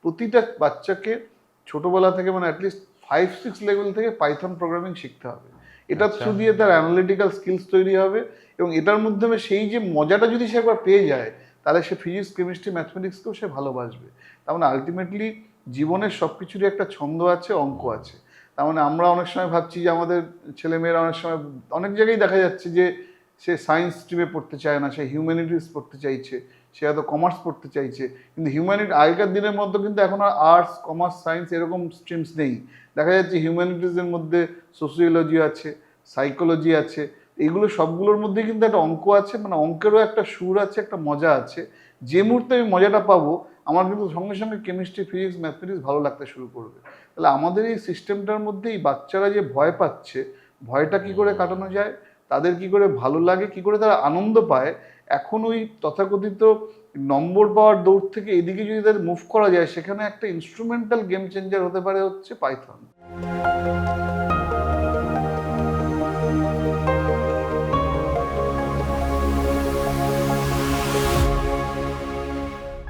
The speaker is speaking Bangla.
প্রতিটা বাচ্চাকে ছোটবেলা থেকে মানে অ্যাটলিস্ট 5-6 লেভেল থেকে পাইথন প্রোগ্রামিং শিখতে হবে। এটার থ্রু দিয়ে তার অ্যানালিটিক্যাল স্কিলস তৈরি হবে, এবং এটার মাধ্যমে সেই যে মজাটা যদি সে একবার পেয়ে যায়, তাহলে সে ফিজিক্স, কেমিস্ট্রি, ম্যাথমেটিক্সকেও সে ভালোবাসবে। তার মানে আলটিমেটলি জীবনের সব কিছুরই একটা ছন্দ আছে, অঙ্ক আছে। তার মানে আমরা অনেক সময় ভাবছি যে আমাদের ছেলেমেয়েরা অনেক সময় অনেক জায়গায় দেখা যাচ্ছে যে সে সায়েন্স স্ট্রিমে পড়তে চায় না, সে হিউম্যানিটিস পড়তে চাইছে, সে হয়তো কমার্স পড়তে চাইছে। কিন্তু আগেকার দিনের মধ্যে কিন্তু এখন আর আর্টস, কমার্স, সায়েন্স এরকম স্ট্রিমস নেই। দেখা যাচ্ছে হিউম্যানিটিসের মধ্যে সোশিওলজি আছে, সাইকোলজি আছে, এগুলো সবগুলোর মধ্যে কিন্তু একটা অঙ্ক আছে, মানে অঙ্কেরও একটা সুর আছে, একটা মজা আছে। যে মুহূর্তে আমি মজাটা পাবো, আমার কিন্তু সঙ্গে সঙ্গে কেমিস্ট্রি, ফিজিক্স, ম্যাথমেটিক্স ভালো লাগতে শুরু করবে। তাহলে আমাদের এই সিস্টেমটার মধ্যে এই বাচ্চারা যে ভয় পাচ্ছে, ভয়টা কি করে কাটানো যায়, তাদের কি করে ভালো লাগে, কি করে তারা আনন্দ পায়, এখন ওই তথাকথিত নম্বর পাওয়ার দৌড় থেকে এদিকে যদি তাদের মুভ করা যায়, সেখানে একটা ইনস্ট্রুমেন্টাল গেম চেঞ্জার হতে পারে হচ্ছে পাইথন।